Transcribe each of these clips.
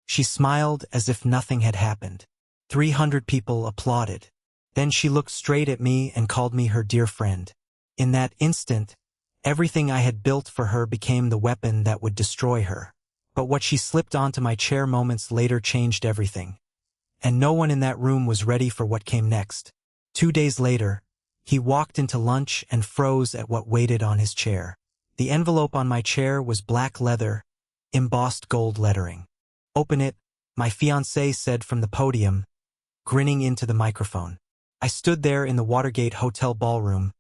She smiled as if nothing had happened. 300 people applauded. Then she looked straight at me and called me her dear friend. In that instant, everything I had built for her became the weapon that would destroy her. But what she slipped onto my chair moments later changed everything. And no one in that room was ready for what came next. 2 days later, he walked into lunch and froze at what waited on his chair. The envelope on my chair was black leather, embossed gold lettering. "Open it," my fiancé said from the podium, grinning into the microphone. I stood there in the Watergate Hotel ballroom,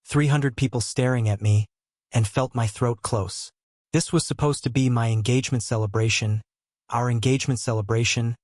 300 people staring at me, and felt my throat close. This was supposed to be my engagement celebration, our engagement celebration,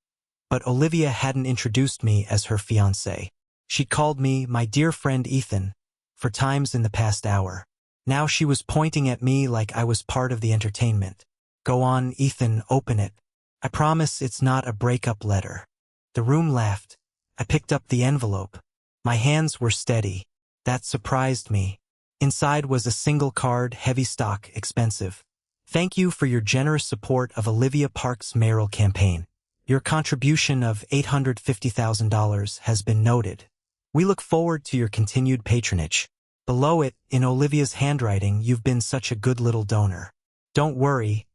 but Olivia hadn't introduced me as her fiancé. She called me my dear friend Ethan, for times in the past hour. Now she was pointing at me like I was part of the entertainment. "Go on, Ethan, open it. I promise it's not a breakup letter." The room laughed. I picked up the envelope. My hands were steady. That surprised me. Inside was a single card, heavy stock, expensive. "Thank you for your generous support of Olivia Park's mayoral campaign. Your contribution of $850,000 has been noted. We look forward to your continued patronage." Below it, in Olivia's handwriting, "You've been such a good little donor. Don't worry,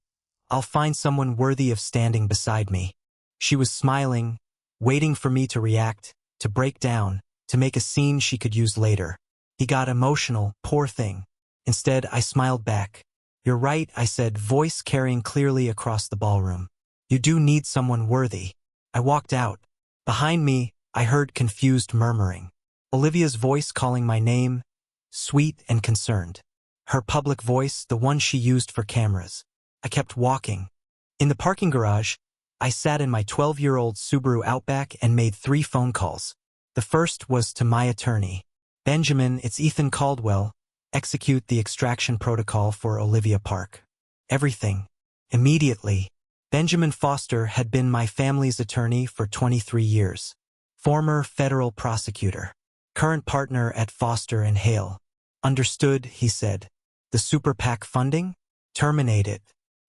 I'll find someone worthy of standing beside me." She was smiling, waiting for me to react, to break down, to make a scene she could use later. He got emotional, poor thing. Instead, I smiled back. "You're right," I said, voice carrying clearly across the ballroom. "You do need someone worthy." I walked out. Behind me, I heard confused murmuring. Olivia's voice calling my name, sweet and concerned. Her public voice, the one she used for cameras. I kept walking. In the parking garage, I sat in my 12-year-old Subaru Outback and made 3 phone calls. The first was to my attorney. "Benjamin, it's Ethan Caldwell. Execute the extraction protocol for Olivia Park." Everything. Immediately. Benjamin Foster had been my family's attorney for 23 years. Former federal prosecutor. Current partner at Foster and Hale. "Understood," he said. "The Super PAC funding? Terminate it.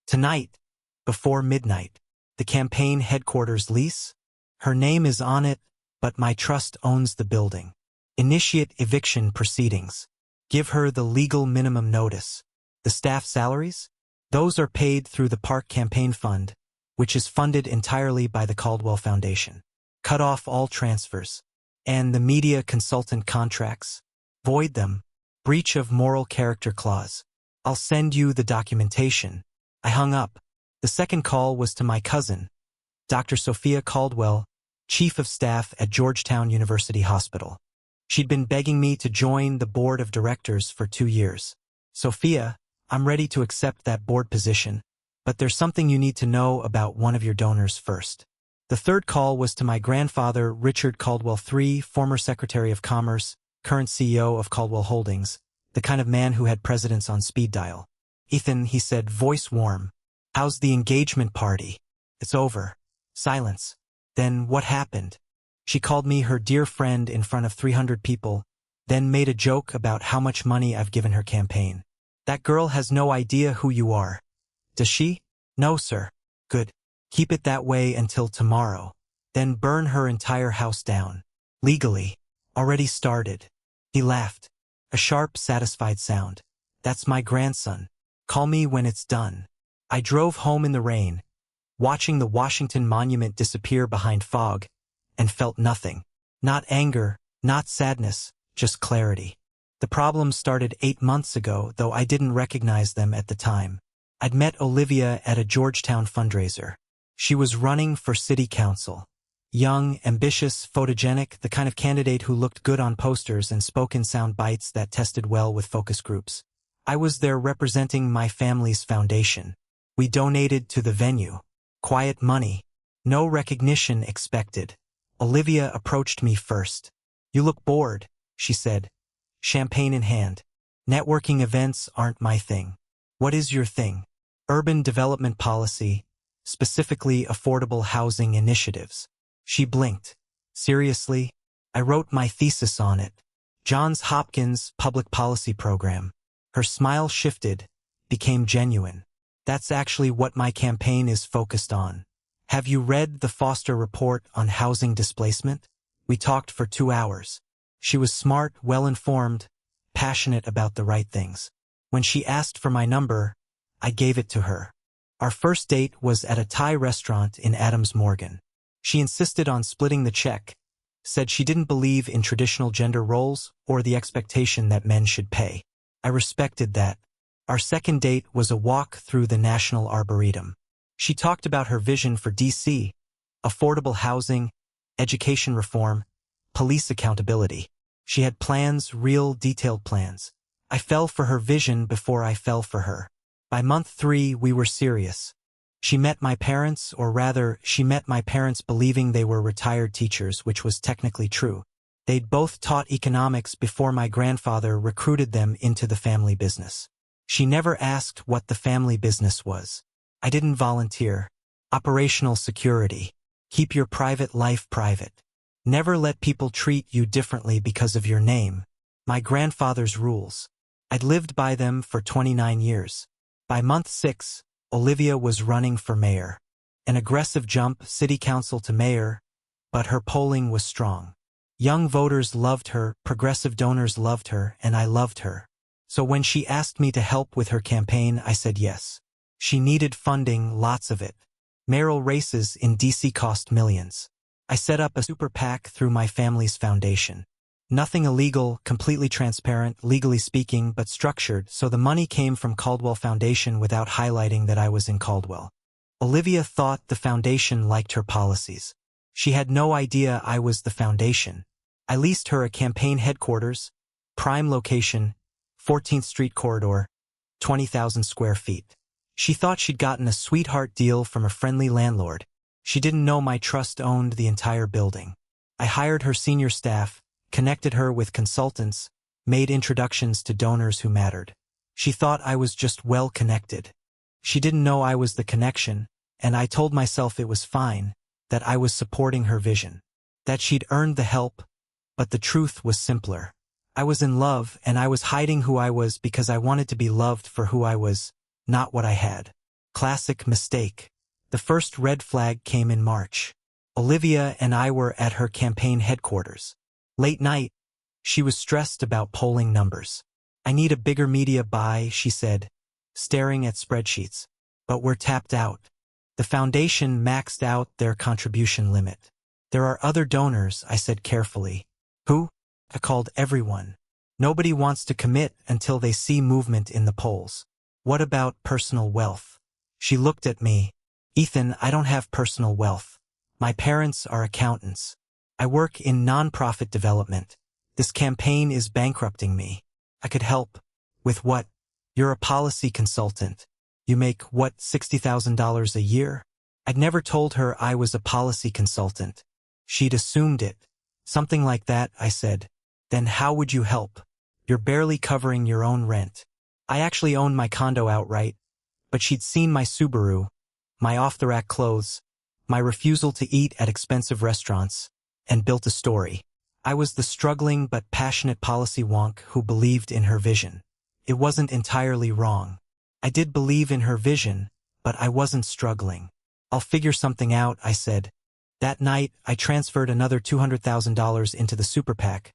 Tonight, before midnight. The campaign headquarters lease? Her name is on it, but my trust owns the building. Initiate eviction proceedings. Give her the legal minimum notice. The staff salaries? Those are paid through the Park Campaign Fund, which is funded entirely by the Caldwell Foundation. Cut off all transfers. And the media consultant contracts? Void them. Breach of moral character clause. I'll send you the documentation." I hung up. The second call was to my cousin, Dr. Sophia Caldwell, Chief of Staff at Georgetown University Hospital. She'd been begging me to join the board of directors for 2 years. "Sophia, I'm ready to accept that board position, but there's something you need to know about one of your donors first." The third call was to my grandfather, Richard Caldwell III, former Secretary of Commerce, current CEO of Caldwell Holdings, the kind of man who had presidents on speed dial. "Ethan," he said, voice warm. "How's the engagement party?" "It's over." Silence. "Then what happened?" She called me her dear friend in front of 300 people, then made a joke about how much money I've given her campaign. "That girl has no idea who you are." "Does she?" "No, sir." "Good. Keep it that way until tomorrow. Then burn her entire house down. Legally. Already started." He laughed. A sharp, satisfied sound. "That's my grandson. Call me when it's done." I drove home in the rain, watching the Washington Monument disappear behind fog, and felt nothing. Not anger, not sadness, just clarity. The problems started 8 months ago, though I didn't recognize them at the time. I'd met Olivia at a Georgetown fundraiser. She was running for city council. Young, ambitious, photogenic, the kind of candidate who looked good on posters and spoke in sound bites that tested well with focus groups. I was there representing my family's foundation. We donated to the venue. Quiet money. No recognition expected. Olivia approached me first. "You look bored," she said, champagne in hand. "Networking events aren't my thing." "What is your thing?" "Urban development policy, specifically affordable housing initiatives." She blinked. "Seriously? I wrote my thesis on it. Johns Hopkins Public Policy Program." Her smile shifted, became genuine. "That's actually what my campaign is focused on. Have you read the Foster report on housing displacement? We talked for 2 hours. She was smart, well-informed, passionate about the right things. When she asked for my number, I gave it to her. Our first date was at a Thai restaurant in Adams Morgan. She insisted on splitting the check, said she didn't believe in traditional gender roles or the expectation that men should pay. I respected that. Our second date was a walk through the National Arboretum. She talked about her vision for DC, affordable housing, education reform, police accountability. She had plans, real detailed plans. I fell for her vision before I fell for her. By month 3, we were serious. She met my parents, or rather, she met my parents believing they were retired teachers, which was technically true. They'd both taught economics before my grandfather recruited them into the family business. She never asked what the family business was. I didn't volunteer. Operational security. Keep your private life private. Never let people treat you differently because of your name. My grandfather's rules. I'd lived by them for 29 years. By month 6, Olivia was running for mayor. An aggressive jump, city council to mayor, but her polling was strong. Young voters loved her, progressive donors loved her, and I loved her. So when she asked me to help with her campaign, I said yes. She needed funding, lots of it. Mayoral races in DC cost millions. I set up a super PAC through my family's foundation. Nothing illegal, completely transparent, legally speaking, but structured, so the money came from Caldwell Foundation without highlighting that I was in Caldwell. Olivia thought the foundation liked her policies. She had no idea I was the foundation. I leased her a campaign headquarters, prime location, 14th Street corridor, 20,000 square feet. She thought she'd gotten a sweetheart deal from a friendly landlord. She didn't know my trust owned the entire building. I hired her senior staff, connected her with consultants, made introductions to donors who mattered. She thought I was just well connected. She didn't know I was the connection, and I told myself it was fine, that I was supporting her vision, that she'd earned the help, but the truth was simpler. I was in love, and I was hiding who I was because I wanted to be loved for who I was, not what I had. Classic mistake. The first red flag came in March. Olivia and I were at her campaign headquarters. Late night, she was stressed about polling numbers. I need a bigger media buy, she said, staring at spreadsheets. But we're tapped out. The foundation maxed out their contribution limit. There are other donors, I said carefully. Who? I called everyone. Nobody wants to commit until they see movement in the polls. What about personal wealth? She looked at me. Ethan, I don't have personal wealth. My parents are accountants. I work in nonprofit development. This campaign is bankrupting me. I could help. With what? You're a policy consultant. You make, what, $60,000 a year? I'd never told her I was a policy consultant. She'd assumed it. Something like that, I said. Then how would you help? You're barely covering your own rent. I actually owned my condo outright, but she'd seen my Subaru, my off-the-rack clothes, my refusal to eat at expensive restaurants, and built a story. I was the struggling but passionate policy wonk who believed in her vision. It wasn't entirely wrong. I did believe in her vision, but I wasn't struggling. I'll figure something out, I said. That night, I transferred another $200,000 into the super PAC,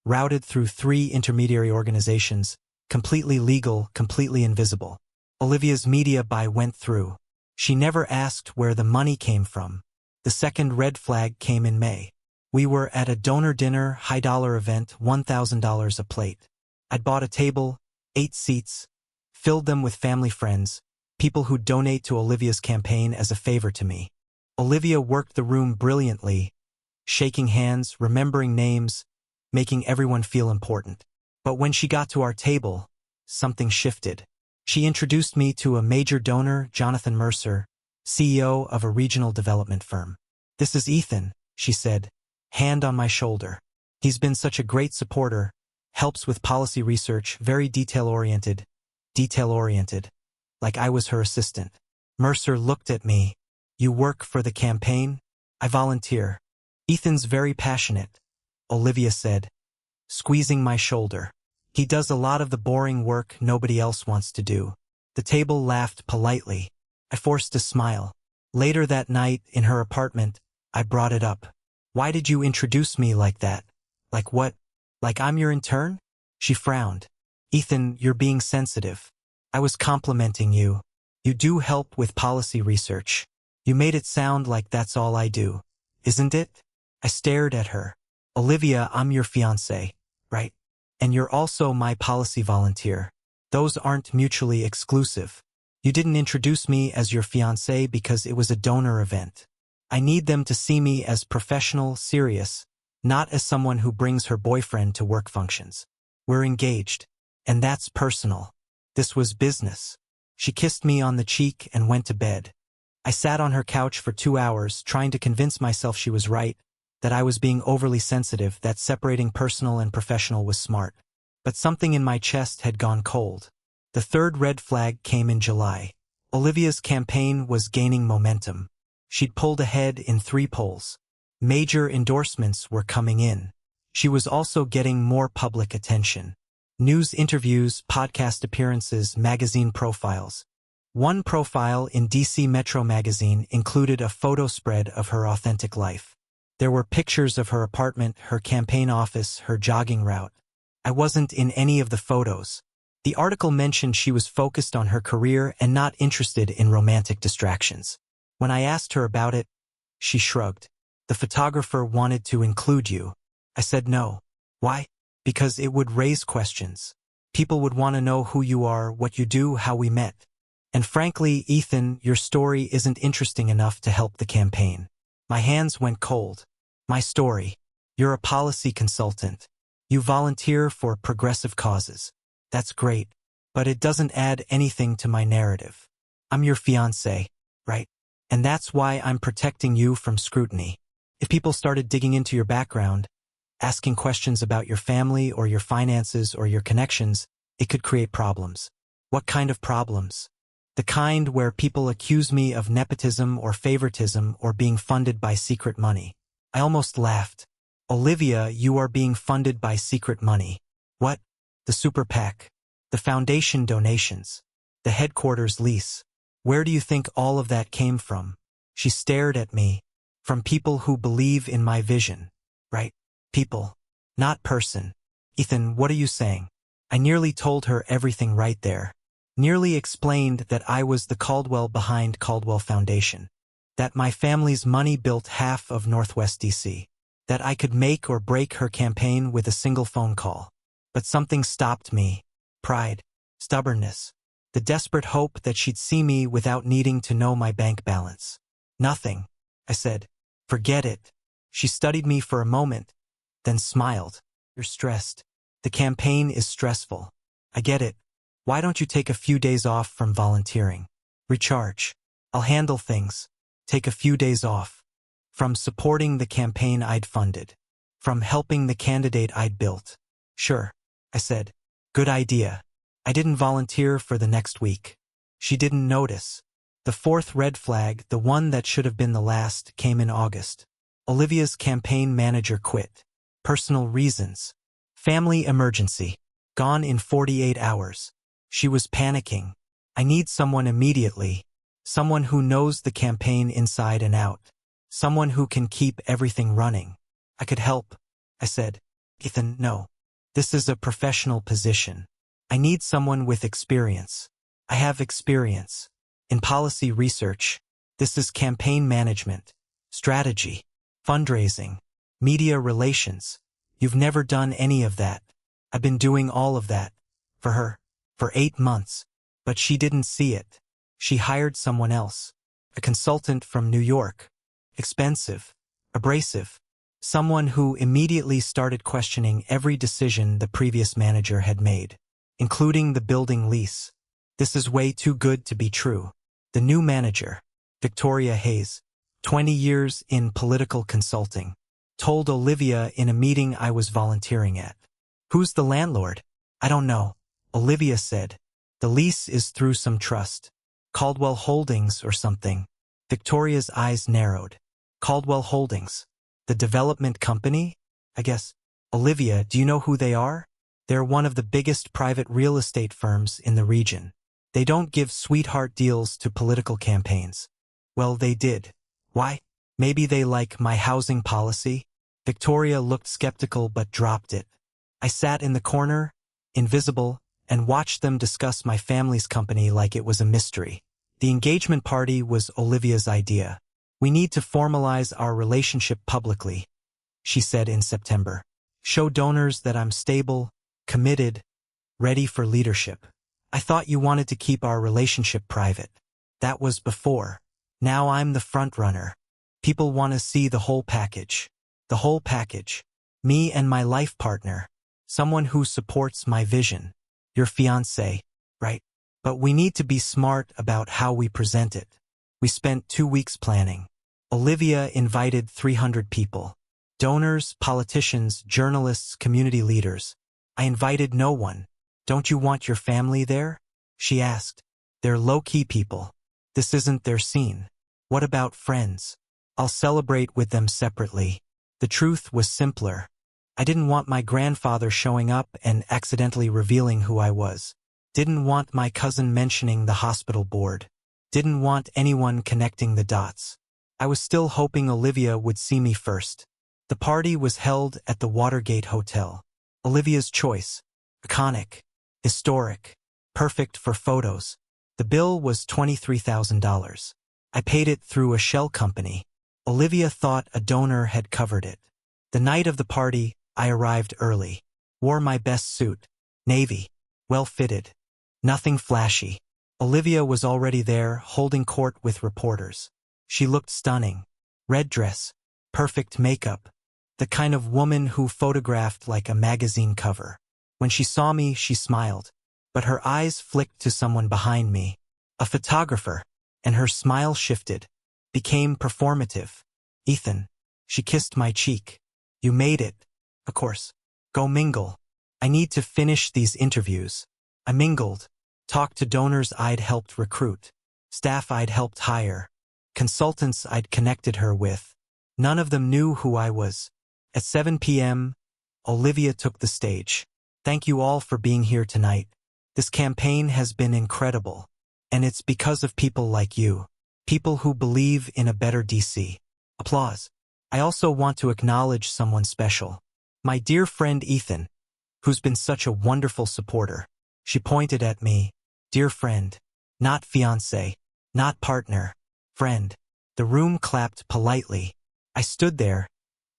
routed through 3 intermediary organizations, completely legal, completely invisible. Olivia's media buy went through. She never asked where the money came from. The second red flag came in May. We were at a donor dinner, high-dollar event, $1,000 a plate. I'd bought a table, 8 seats, filled them with family friends, people who donate to Olivia's campaign as a favor to me. Olivia worked the room brilliantly, shaking hands, remembering names, making everyone feel important. But when she got to our table, something shifted. She introduced me to a major donor, Jonathan Mercer, CEO of a regional development firm. "This is Ethan," she said, hand on my shoulder. "He's been such a great supporter, helps with policy research, very detail-oriented, like I was her assistant." Mercer looked at me. "You work for the campaign?" "I volunteer." "Ethan's very passionate," Olivia said, squeezing my shoulder. "He does a lot of the boring work nobody else wants to do." The table laughed politely. I forced a smile. Later that night, in her apartment, I brought it up. Why did you introduce me like that? Like what? Like I'm your intern? She frowned. Ethan, you're being sensitive. I was complimenting you. You do help with policy research. You made it sound like that's all I do. Isn't it? I stared at her. Olivia, I'm your fiancé, right? And you're also my policy volunteer. Those aren't mutually exclusive. You didn't introduce me as your fiancé because it was a donor event. I need them to see me as professional, serious, not as someone who brings her boyfriend to work functions. We're engaged. And that's personal. This was business. She kissed me on the cheek and went to bed. I sat on her couch for 2 hours, trying to convince myself she was right, that I was being overly sensitive, that separating personal and professional was smart. But something in my chest had gone cold. The third red flag came in July. Olivia's campaign was gaining momentum. She'd pulled ahead in 3 polls. Major endorsements were coming in. She was also getting more public attention. News interviews, podcast appearances, magazine profiles. One profile in DC Metro magazine included a photo spread of her authentic life. There were pictures of her apartment, her campaign office, her jogging route. I wasn't in any of the photos. The article mentioned she was focused on her career and not interested in romantic distractions. When I asked her about it, she shrugged. The photographer wanted to include you. I said no. Why? Because it would raise questions. People would want to know who you are, what you do, how we met. And frankly, Ethan, your story isn't interesting enough to help the campaign. My hands went cold. My story. You're a policy consultant. You volunteer for progressive causes. That's great, but it doesn't add anything to my narrative. I'm your fiancé, right? And that's why I'm protecting you from scrutiny. If people started digging into your background, asking questions about your family or your finances or your connections, it could create problems. What kind of problems? The kind where people accuse me of nepotism or favoritism or being funded by secret money. I almost laughed. Olivia, you are being funded by secret money. What? The super PAC. The foundation donations. The headquarters lease. Where do you think all of that came from? She stared at me. From people who believe in my vision. Right? People. Not person. Ethan, what are you saying? I nearly told her everything right there. Nearly explained that I was the Caldwell behind Caldwell Foundation. That my family's money built half of Northwest DC. That I could make or break her campaign with a single phone call. But something stopped me. Pride. Stubbornness. The desperate hope that she'd see me without needing to know my bank balance. Nothing. I said. Forget it. She studied me for a moment, then smiled. You're stressed. The campaign is stressful. I get it. Why don't you take a few days off from volunteering? Recharge. I'll handle things. Take a few days off. From supporting the campaign I'd funded. From helping the candidate I'd built. Sure, I said. Good idea. I didn't volunteer for the next week. She didn't notice. The fourth red flag, the one that should have been the last, came in August. Olivia's campaign manager quit. Personal reasons. Family emergency. Gone in 48 hours. She was panicking. I need someone immediately. Someone who knows the campaign inside and out. Someone who can keep everything running. I could help. I said. Ethan, no. This is a professional position. I need someone with experience. I have experience. In policy research. This is campaign management. Strategy. Fundraising. Media relations. You've never done any of that. I've been doing all of that. For her. For 8 months. But she didn't see it. She hired someone else. A consultant from New York. Expensive. Abrasive. Someone who immediately started questioning every decision the previous manager had made. Including the building lease. This is way too good to be true. The new manager, Victoria Hayes, 20 years in political consulting, told Olivia in a meeting I was volunteering at. Who's the landlord? I don't know. Olivia said. The lease is through some trust. Caldwell Holdings or something. Victoria's eyes narrowed. Caldwell Holdings. The development company? I guess. Olivia, do you know who they are? They're one of the biggest private real estate firms in the region. They don't give sweetheart deals to political campaigns. Well, they did. Why? Maybe they like my housing policy? Victoria looked skeptical but dropped it. I sat in the corner, invisible, and watched them discuss my family's company like it was a mystery. The engagement party was Olivia's idea. We need to formalize our relationship publicly, she said in September. Show donors that I'm stable, committed, ready for leadership. I thought you wanted to keep our relationship private. That was before. Now I'm the front runner. People want to see the whole package. The whole package. Me and my life partner. Someone who supports my vision. Your fiancé, right? But we need to be smart about how we present it. We spent 2 weeks planning. Olivia invited 300 people. Donors, politicians, journalists, community leaders. I invited no one. Don't you want your family there? She asked. They're low-key people. This isn't their scene. What about friends? I'll celebrate with them separately. The truth was simpler. I didn't want my grandfather showing up and accidentally revealing who I was. Didn't want my cousin mentioning the hospital board. Didn't want anyone connecting the dots. I was still hoping Olivia would see me first. The party was held at the Watergate Hotel. Olivia's choice. Iconic. Historic. Perfect for photos. The bill was $23,000. I paid it through a shell company. Olivia thought a donor had covered it. The night of the party, I arrived early. Wore my best suit. Navy. Well-fitted. Nothing flashy. Olivia was already there, holding court with reporters. She looked stunning. Red dress. Perfect makeup. The kind of woman who photographed like a magazine cover. When she saw me, she smiled. But her eyes flicked to someone behind me. A photographer. And her smile shifted. Became performative. Ethan. She kissed my cheek. You made it. Of course. Go mingle. I need to finish these interviews. I mingled. Talked to donors I'd helped recruit. Staff I'd helped hire. Consultants I'd connected her with. None of them knew who I was. At 7 p.m., Olivia took the stage. Thank you all for being here tonight. This campaign has been incredible. And it's because of people like you. People who believe in a better DC. Applause. I also want to acknowledge someone special. My dear friend Ethan, who's been such a wonderful supporter. She pointed at me. Dear friend. Not fiancé. Not partner. Friend. The room clapped politely. I stood there,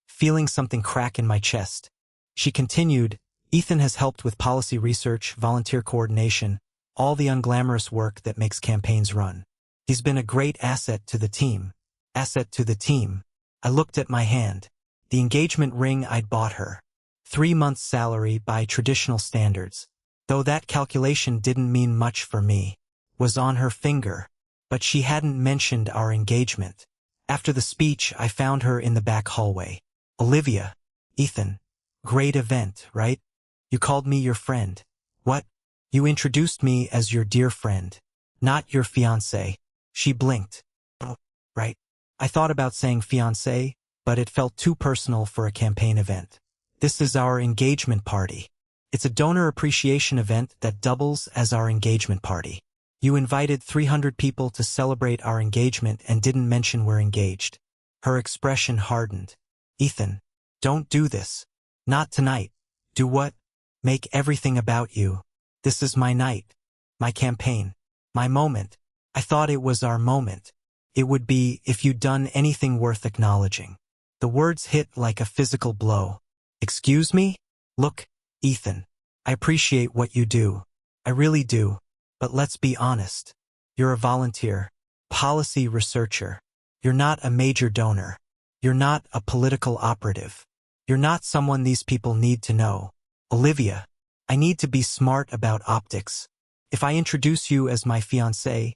feeling something crack in my chest. She continued, Ethan has helped with policy research, volunteer coordination, all the unglamorous work that makes campaigns run. He's been a great asset to the team. Asset to the team. I looked at my hand. The engagement ring I'd bought her. 3 months' salary by traditional standards. Though that calculation didn't mean much for me. Was on her finger. But she hadn't mentioned our engagement. After the speech, I found her in the back hallway. Olivia. Ethan. Great event, right? You called me your friend. What? You introduced me as your dear friend. Not your fiancé. She blinked. Oh, right. I thought about saying fiancé, but it felt too personal for a campaign event. This is our engagement party. It's a donor appreciation event that doubles as our engagement party. You invited 300 people to celebrate our engagement and didn't mention we're engaged. Her expression hardened. Ethan, don't do this. Not tonight. Do what? Make everything about you. This is my night. My campaign. My moment. I thought it was our moment. It would be if you'd done anything worth acknowledging. The words hit like a physical blow. Excuse me? Look, Ethan. I appreciate what you do. I really do. But let's be honest. You're a volunteer. Policy researcher. You're not a major donor. You're not a political operative. You're not someone these people need to know. Olivia, I need to be smart about optics. If I introduce you as my fiancé,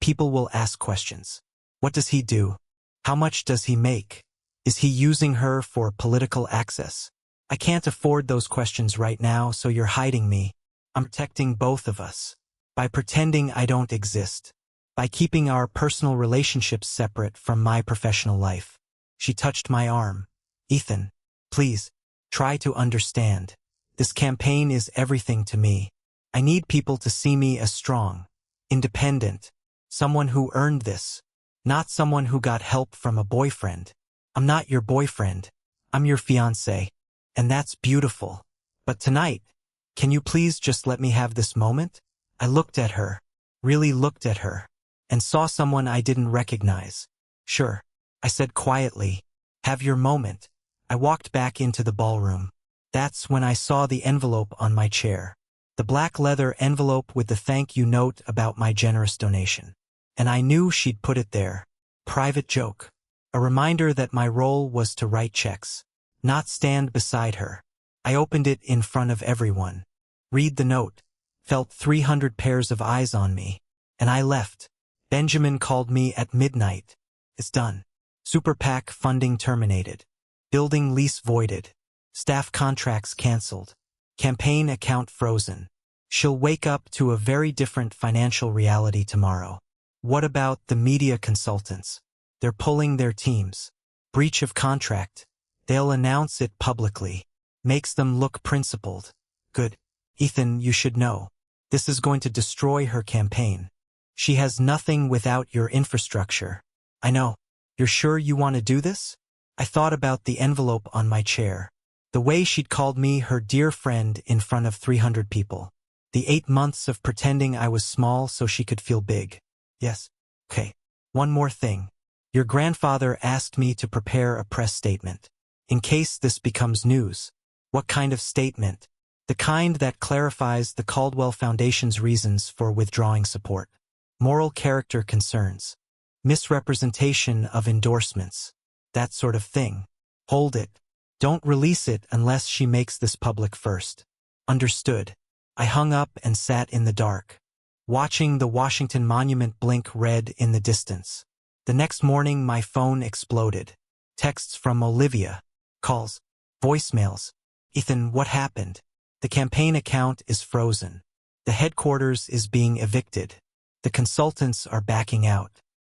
people will ask questions. What does he do? How much does he make? Is he using her for political access? I can't afford those questions right now, so you're hiding me. I'm protecting both of us. By pretending I don't exist. By keeping our personal relationships separate from my professional life. She touched my arm. Ethan, please, try to understand. This campaign is everything to me. I need people to see me as strong, independent, someone who earned this, Not someone who got help from a boyfriend. I'm not your boyfriend. I'm your fiancé. And that's beautiful. But tonight, can you please just let me have this moment? I looked at her, really looked at her, and saw someone I didn't recognize. Sure, I said quietly, have your moment. I walked back into the ballroom. That's when I saw the envelope on my chair. The black leather envelope with the thank you note about my generous donation. And I knew she'd put it there. Private joke. A reminder that my role was to write checks, not stand beside her. I opened it in front of everyone. Read the note. Felt 300 pairs of eyes on me. And I left. Benjamin called me at midnight. It's done. Super PAC funding terminated. Building lease voided. Staff contracts canceled. Campaign account frozen. She'll wake up to a very different financial reality tomorrow. What about the media consultants? They're pulling their teams. Breach of contract. They'll announce it publicly. Makes them look principled. Good. Ethan, you should know. This is going to destroy her campaign. She has nothing without your infrastructure. I know. You're sure you want to do this? I thought about the envelope on my chair. The way she'd called me her dear friend in front of 300 people. The 8 months of pretending I was small so she could feel big. Yes. Okay. One more thing. Your grandfather asked me to prepare a press statement. In case this becomes news. What kind of statement? The kind that clarifies the Caldwell Foundation's reasons for withdrawing support. Moral character concerns. Misrepresentation of endorsements. That sort of thing. Hold it. Don't release it unless she makes this public first. Understood. I hung up and sat in the dark, watching the Washington Monument blink red in the distance. The next morning my phone exploded. Texts from Olivia. Calls. Voicemails. Ethan, what happened? The campaign account is frozen. The headquarters is being evicted. The consultants are backing out.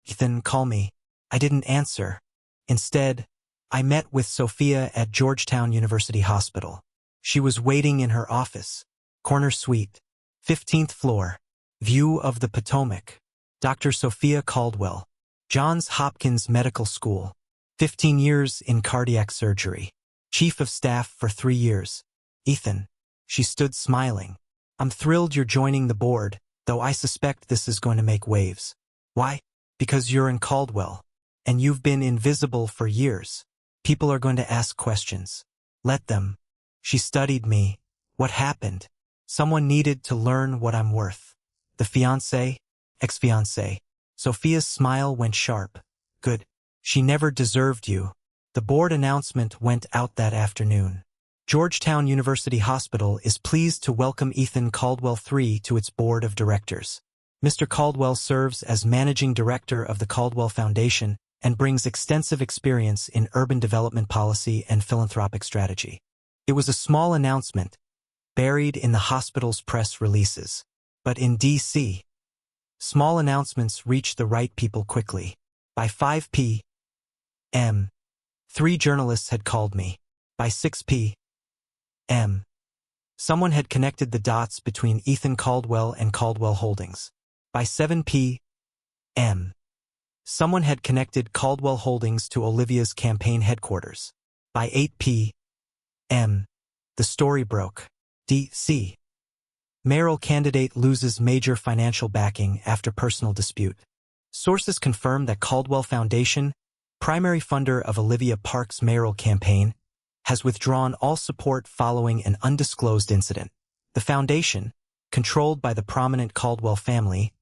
Ethan, call me. I didn't answer. Instead, I met with Sophia at Georgetown University Hospital. She was waiting in her office. Corner suite. 15th floor. View of the Potomac. Dr. Sophia Caldwell. Johns Hopkins Medical School. 15 years in cardiac surgery. Chief of staff for 3 years. Ethan. She stood smiling. I'm thrilled you're joining the board, though I suspect this is going to make waves. Why? Because you're in Caldwell. And you've been invisible for years. People are going to ask questions. Let them. She studied me. What happened? Someone needed to learn what I'm worth. The fiancé? Ex-fiancé. Sophia's smile went sharp. Good. She never deserved you. The board announcement went out that afternoon. Georgetown University Hospital is pleased to welcome Ethan Caldwell III to its board of directors. Mr. Caldwell serves as managing director of the Caldwell Foundation and brings extensive experience in urban development policy and philanthropic strategy. It was a small announcement, buried in the hospital's press releases. But in D.C., small announcements reach the right people quickly. By 5 p.m., 3 journalists had called me. By 6 p.m., someone had connected the dots between Ethan Caldwell and Caldwell Holdings. By 7 p.m., someone had connected Caldwell Holdings to Olivia's campaign headquarters. By 8 p.m., the story broke. D.C. Mayoral candidate loses major financial backing after personal dispute. Sources confirm that Caldwell Foundation, primary funder of Olivia Park's mayoral campaign, has withdrawn all support following an undisclosed incident. The foundation, controlled by the prominent Caldwell family,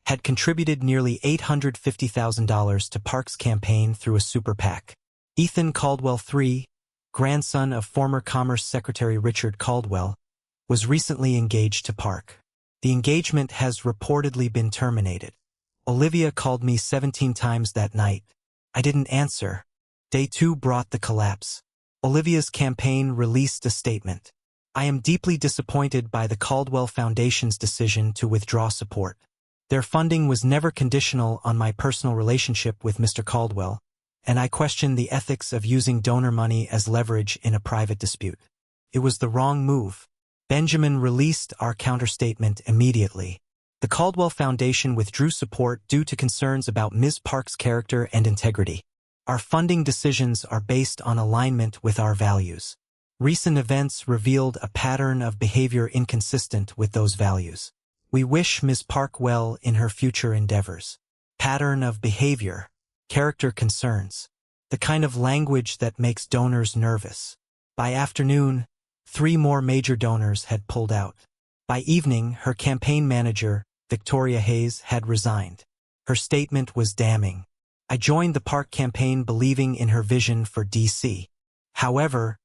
had contributed nearly $850,000 to Park's campaign through a super PAC. Ethan Caldwell III, grandson of former Commerce Secretary Richard Caldwell, was recently engaged to Park. The engagement has reportedly been terminated. Olivia called me 17 times that night. I didn't answer. Day 2 brought the collapse. Olivia's campaign released a statement. I am deeply disappointed by the Caldwell Foundation's decision to withdraw support. Their funding was never conditional on my personal relationship with Mr. Caldwell, and I question the ethics of using donor money as leverage in a private dispute. It was the wrong move. Benjamin released our counterstatement immediately. The Caldwell Foundation withdrew support due to concerns about Ms. Park's character and integrity. Our funding decisions are based on alignment with our values. Recent events revealed a pattern of behavior inconsistent with those values. We wish Ms. Park well in her future endeavors. Pattern of behavior, character concerns, the kind of language that makes donors nervous. By afternoon, 3 more major donors had pulled out. By evening, her campaign manager, Victoria Hayes, had resigned. Her statement was damning. I joined the Park campaign believing in her vision for D.C. However,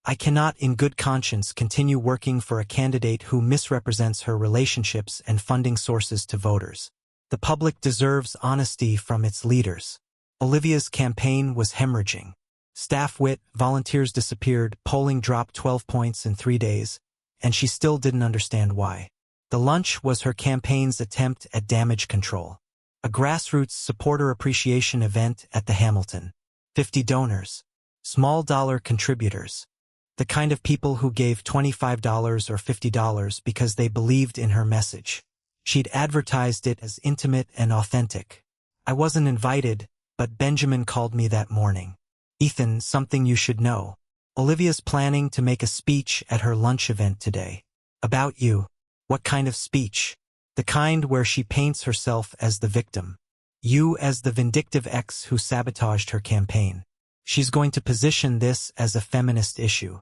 I cannot in good conscience continue working for a candidate who misrepresents her relationships and funding sources to voters. The public deserves honesty from its leaders. Olivia's campaign was hemorrhaging. Staff quit, volunteers disappeared, polling dropped 12 points in 3 days, and she still didn't understand why. The lunch was her campaign's attempt at damage control. A grassroots supporter appreciation event at the Hamilton. 50 donors. Small dollar contributors. The kind of people who gave $25 or $50 because they believed in her message. She'd advertised it as intimate and authentic. I wasn't invited, but Benjamin called me that morning. Ethan, something you should know. Olivia's planning to make a speech at her lunch event today. About you. What kind of speech? The kind where she paints herself as the victim. You as the vindictive ex who sabotaged her campaign. She's going to position this as a feminist issue.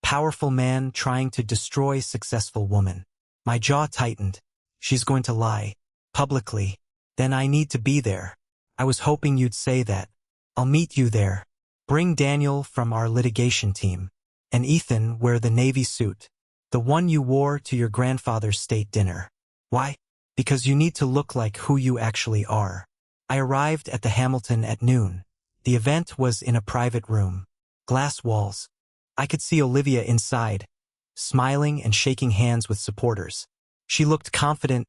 Powerful man trying to destroy successful woman. My jaw tightened. She's going to lie. Publicly. Then I need to be there. I was hoping you'd say that. I'll meet you there. Bring Daniel from our litigation team. And Ethan wear the navy suit. The one you wore to your grandfather's state dinner. Why? Because you need to look like who you actually are. I arrived at the Hamilton at noon. The event was in a private room. Glass walls. I could see Olivia inside, smiling and shaking hands with supporters. She looked confident,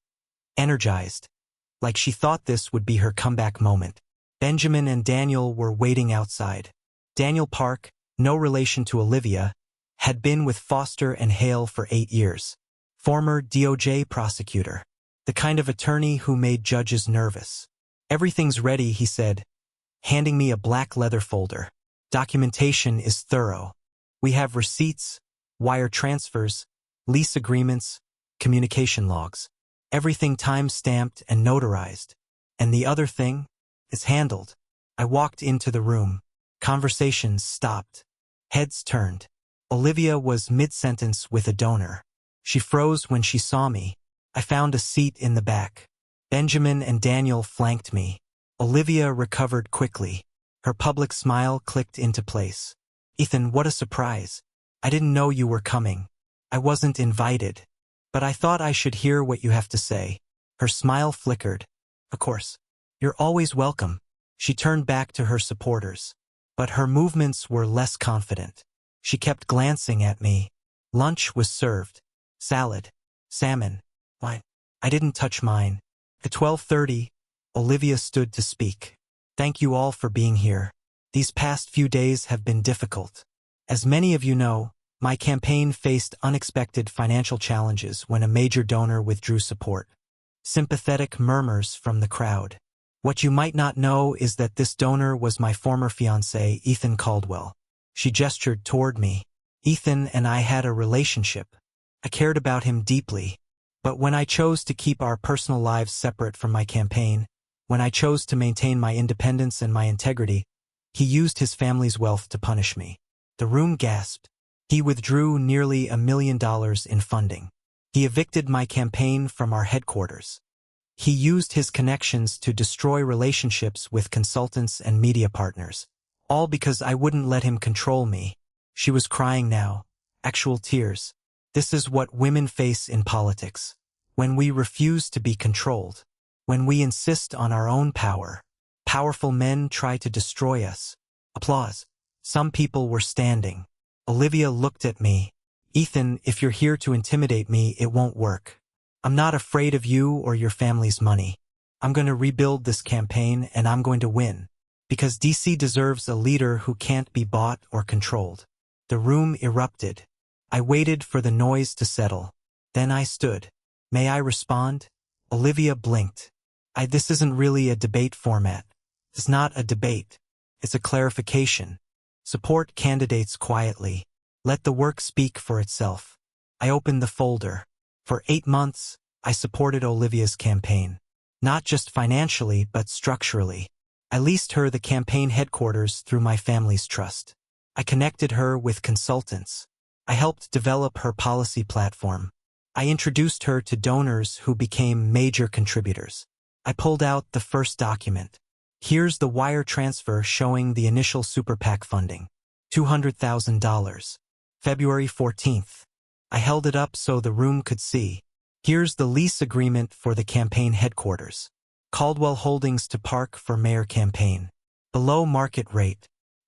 energized, like she thought this would be her comeback moment. Benjamin and Daniel were waiting outside. Daniel Park, no relation to Olivia, had been with Foster and Hale for 8 years. Former DOJ prosecutor. The kind of attorney who made judges nervous. Everything's ready, he said, handing me a black leather folder. Documentation is thorough. We have receipts, wire transfers, lease agreements, communication logs. Everything time-stamped and notarized. And the other thing is handled. I walked into the room. Conversations stopped. Heads turned. Olivia was mid-sentence with a donor. She froze when she saw me. I found a seat in the back. Benjamin and Daniel flanked me. Olivia recovered quickly. Her public smile clicked into place. Ethan, what a surprise. I didn't know you were coming. I wasn't invited. But I thought I should hear what you have to say. Her smile flickered. Of course. You're always welcome. She turned back to her supporters. But her movements were less confident. She kept glancing at me. Lunch was served. Salad. Salmon. Wine. I didn't touch mine. At 12:30, Olivia stood to speak. Thank you all for being here. These past few days have been difficult. As many of you know, my campaign faced unexpected financial challenges when a major donor withdrew support. Sympathetic murmurs from the crowd. What you might not know is that this donor was my former fiancé, Ethan Caldwell. She gestured toward me. Ethan and I had a relationship. I cared about him deeply. But when I chose to keep our personal lives separate from my campaign, when I chose to maintain my independence and my integrity, he used his family's wealth to punish me. The room gasped. He withdrew nearly $1 million in funding. He evicted my campaign from our headquarters. He used his connections to destroy relationships with consultants and media partners, all because I wouldn't let him control me. She was crying now, actual tears. This is what women face in politics. When we refuse to be controlled. When we insist on our own power. Powerful men try to destroy us. Applause. Some people were standing. Olivia looked at me. Ethan, if you're here to intimidate me, it won't work. I'm not afraid of you or your family's money. I'm going to rebuild this campaign and I'm going to win. Because DC deserves a leader who can't be bought or controlled. The room erupted. I waited for the noise to settle. Then I stood. May I respond? Olivia blinked. This isn't really a debate format. It's not a debate. It's a clarification. Support candidates quietly. Let the work speak for itself. I opened the folder. For 8 months, I supported Olivia's campaign. Not just financially, but structurally. I leased her the campaign headquarters through my family's trust. I connected her with consultants. I helped develop her policy platform. I introduced her to donors who became major contributors. I pulled out the first document. Here's the wire transfer showing the initial Super PAC funding. $200,000. February 14th. I held it up so the room could see. Here's the lease agreement for the campaign headquarters. Caldwell Holdings to Park for Mayor campaign. Below market rate.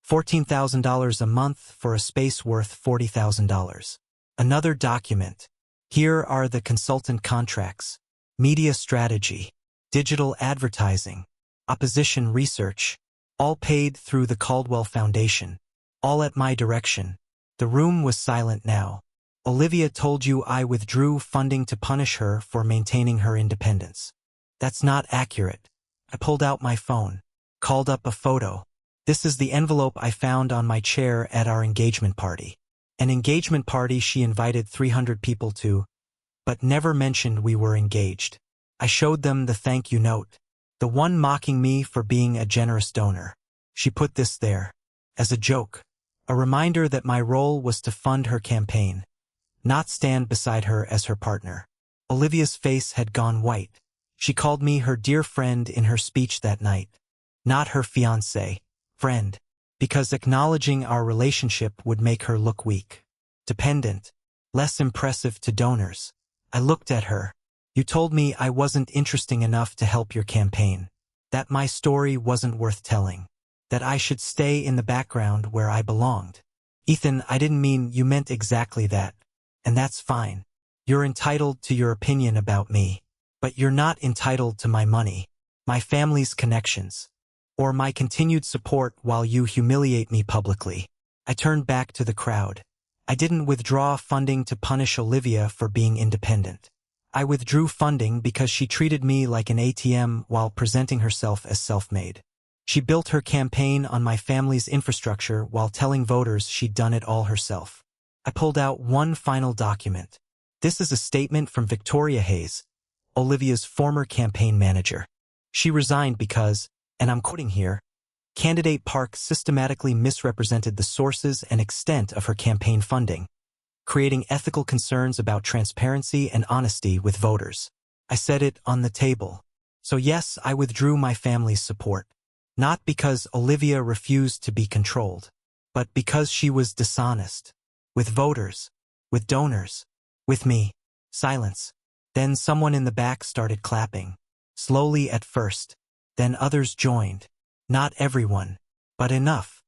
$14,000 a month for a space worth $40,000. Another document. Here are the consultant contracts. Media strategy. Digital advertising. Opposition research. All paid through the Caldwell Foundation. All at my direction. The room was silent now. Olivia told you I withdrew funding to punish her for maintaining her independence. That's not accurate. I pulled out my phone. Called up a photo. This is the envelope I found on my chair at our engagement party. An engagement party she invited 300 people to, but never mentioned we were engaged. I showed them the thank you note. The one mocking me for being a generous donor. She put this there. As a joke. A reminder that my role was to fund her campaign. Not stand beside her as her partner. Olivia's face had gone white. She called me her dear friend in her speech that night. Not her fiancé. Friend. Because acknowledging our relationship would make her look weak. Dependent. Less impressive to donors. I looked at her. You told me I wasn't interesting enough to help your campaign. That my story wasn't worth telling. That I should stay in the background where I belonged. Ethan, I didn't mean you meant exactly that. And that's fine. You're entitled to your opinion about me. But you're not entitled to my money, my family's connections, or my continued support while you humiliate me publicly. I turned back to the crowd. I didn't withdraw funding to punish Olivia for being independent. I withdrew funding because she treated me like an ATM while presenting herself as self-made. She built her campaign on my family's infrastructure while telling voters she'd done it all herself. I pulled out one final document. This is a statement from Victoria Hayes, Olivia's former campaign manager. She resigned because, and I'm quoting here, candidate Park systematically misrepresented the sources and extent of her campaign funding, creating ethical concerns about transparency and honesty with voters. I said it on the table. So yes, I withdrew my family's support. Not because Olivia refused to be controlled, but because she was dishonest. With voters, with donors, with me. Silence. Then someone in the back started clapping. Slowly at first. Then others joined. Not everyone, but enough.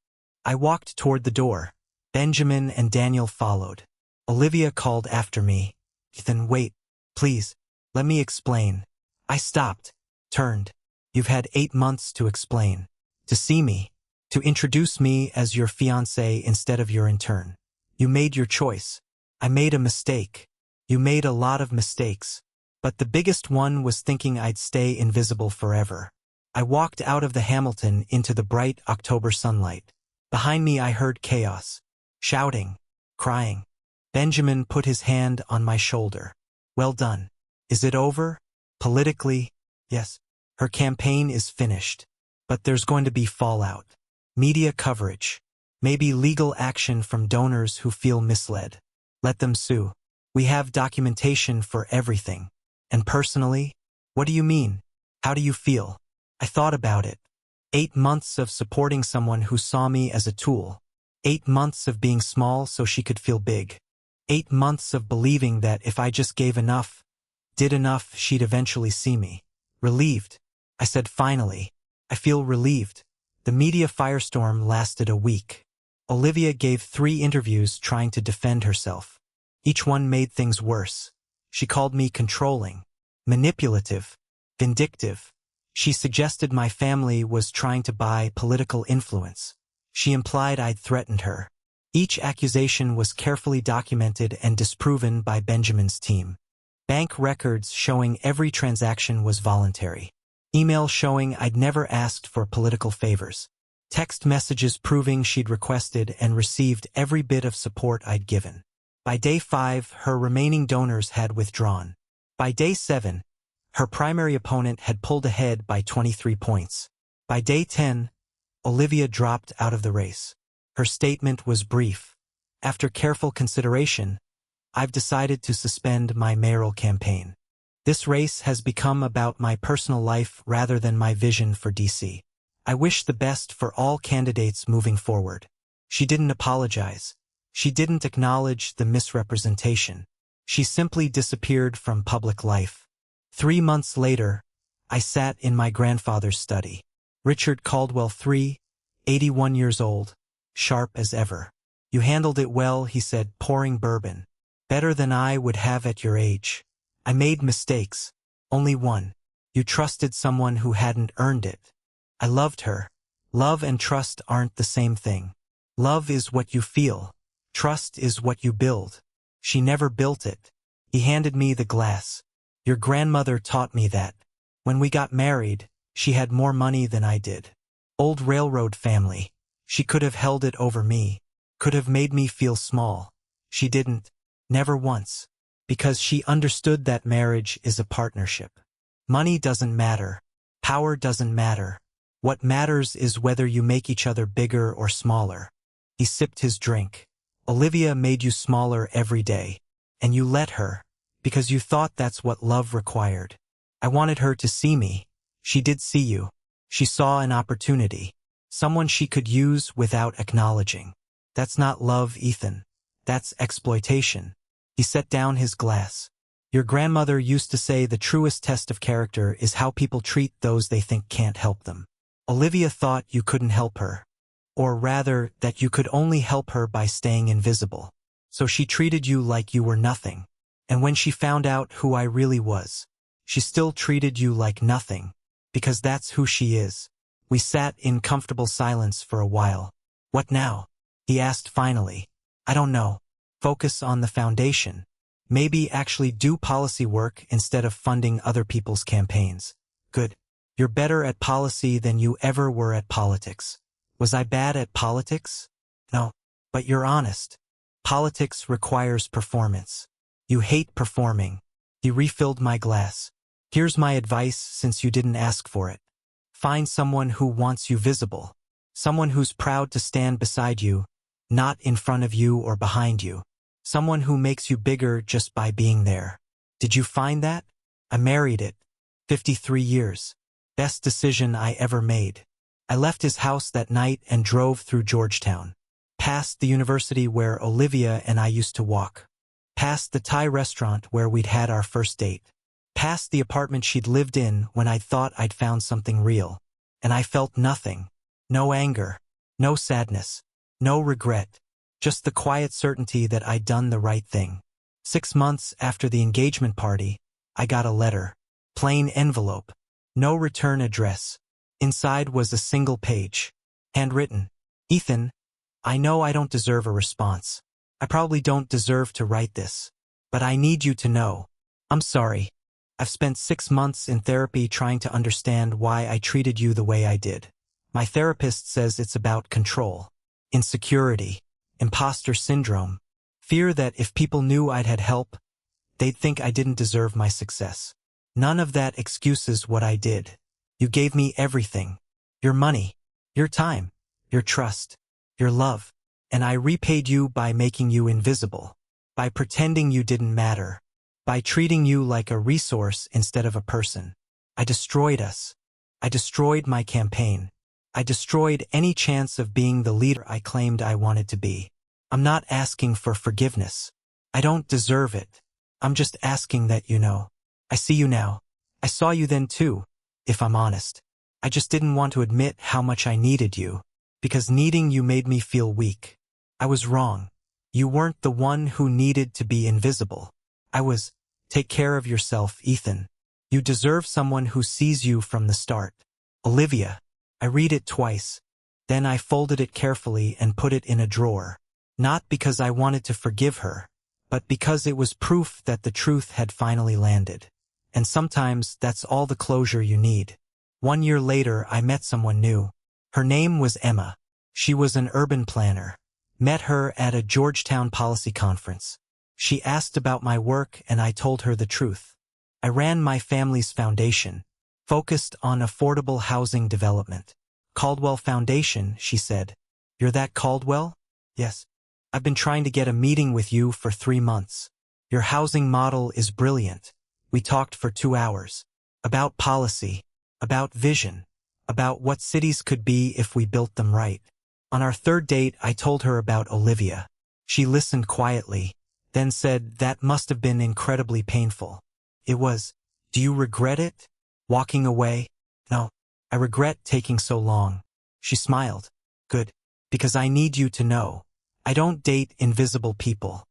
I walked toward the door. Benjamin and Daniel followed. Olivia called after me. Ethan, wait. Please. Let me explain. I stopped. Turned. You've had 8 months to explain. To see me. To introduce me as your fiancé instead of your intern. You made your choice. I made a mistake. You made a lot of mistakes. But the biggest one was thinking I'd stay invisible forever. I walked out of the Hamilton into the bright October sunlight. Behind me I heard chaos. Shouting. Crying. Benjamin put his hand on my shoulder. Well done. Is it over? Politically, yes. Her campaign is finished. But there's going to be fallout. Media coverage. Maybe legal action from donors who feel misled. Let them sue. We have documentation for everything. And personally? What do you mean? How do you feel? I thought about it. 8 months of supporting someone who saw me as a tool. 8 months of being small so she could feel big. 8 months of believing that if I just gave enough, did enough, she'd eventually see me. Relieved. I said finally. I feel relieved. The media firestorm lasted a week. Olivia gave 3 interviews trying to defend herself. Each one made things worse. She called me controlling, manipulative, vindictive. She suggested my family was trying to buy political influence. She implied I'd threatened her. Each accusation was carefully documented and disproven by Benjamin's team. Bank records showing every transaction was voluntary. Email showing I'd never asked for political favors. Text messages proving she'd requested and received every bit of support I'd given. By day 5, her remaining donors had withdrawn. By day 7, her primary opponent had pulled ahead by 23 points. By day 10, Olivia dropped out of the race. Her statement was brief. After careful consideration, I've decided to suspend my mayoral campaign. This race has become about my personal life rather than my vision for DC. I wish the best for all candidates moving forward. She didn't apologize. She didn't acknowledge the misrepresentation. She simply disappeared from public life. 3 months later, I sat in my grandfather's study. Richard Caldwell III, 81 years old, sharp as ever. You handled it well, he said, pouring bourbon. Better than I would have at your age. I made mistakes. Only one. You trusted someone who hadn't earned it. I loved her. Love and trust aren't the same thing. Love is what you feel. Trust is what you build. She never built it. He handed me the glass. Your grandmother taught me that. When we got married, she had more money than I did. Old railroad family. She could have held it over me. Could have made me feel small. She didn't. Never once. Because she understood that marriage is a partnership. Money doesn't matter. Power doesn't matter. What matters is whether you make each other bigger or smaller. He sipped his drink. Olivia made you smaller every day. And you let her. Because you thought that's what love required. I wanted her to see me. She did see you. She saw an opportunity. Someone she could use without acknowledging. That's not love, Ethan. That's exploitation. He set down his glass. Your grandmother used to say the truest test of character is how people treat those they think can't help them. Olivia thought you couldn't help her. Or rather, that you could only help her by staying invisible. So she treated you like you were nothing. And when she found out who I really was, she still treated you like nothing. Because that's who she is. We sat in comfortable silence for a while. What now? He asked finally. I don't know. Focus on the foundation. Maybe actually do policy work instead of funding other people's campaigns. Good. You're better at policy than you ever were at politics. Was I bad at politics? No. But you're honest. Politics requires performance. You hate performing. He refilled my glass. Here's my advice since you didn't ask for it. Find someone who wants you visible. Someone who's proud to stand beside you, not in front of you or behind you. Someone who makes you bigger just by being there. Did you find that? I married it. 53 years. Best decision I ever made. I left his house that night and drove through Georgetown. Past the university where Olivia and I used to walk. Past the Thai restaurant where we'd had our first date. Past the apartment she'd lived in when I'd thought I'd found something real. And I felt nothing. No anger. No sadness. No regret. Just the quiet certainty that I'd done the right thing. 6 months after the engagement party, I got a letter. Plain envelope. No return address. Inside was a single page. Handwritten. Ethan, I know I don't deserve a response. I probably don't deserve to write this. But I need you to know. I'm sorry. I've spent 6 months in therapy trying to understand why I treated you the way I did. My therapist says it's about control, insecurity, imposter syndrome, fear that if people knew I'd had help, they'd think I didn't deserve my success. None of that excuses what I did. You gave me everything. Your money, your time, your trust, your love. And I repaid you by making you invisible, by pretending you didn't matter, by treating you like a resource instead of a person. I destroyed us. I destroyed my campaign. I destroyed any chance of being the leader I claimed I wanted to be. I'm not asking for forgiveness. I don't deserve it. I'm just asking that you know. I see you now. I saw you then too, if I'm honest. I just didn't want to admit how much I needed you, because needing you made me feel weak. I was wrong. You weren't the one who needed to be invisible. I was. Take care of yourself, Ethan. You deserve someone who sees you from the start. Olivia. I read it twice. Then I folded it carefully and put it in a drawer. Not because I wanted to forgive her, but because it was proof that the truth had finally landed. And sometimes that's all the closure you need. 1 year later, I met someone new. Her name was Emma. She was an urban planner. Met her at a Georgetown policy conference. She asked about my work and I told her the truth. I ran my family's foundation, focused on affordable housing development. Caldwell Foundation, she said. You're that Caldwell? Yes. I've been trying to get a meeting with you for 3 months. Your housing model is brilliant. We talked for 2 hours. About policy, about vision, about what cities could be if we built them right. On our 3rd date, I told her about Olivia. She listened quietly, then said that must have been incredibly painful. It was. Do you regret it? Walking away? No. I regret taking so long. She smiled. Good. Because I need you to know. I don't date invisible people.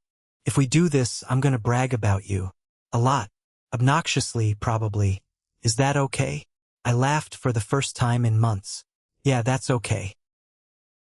If we do this, I'm gonna brag about you. A lot. Obnoxiously, probably. Is that okay? I laughed for the first time in months. Yeah, that's okay.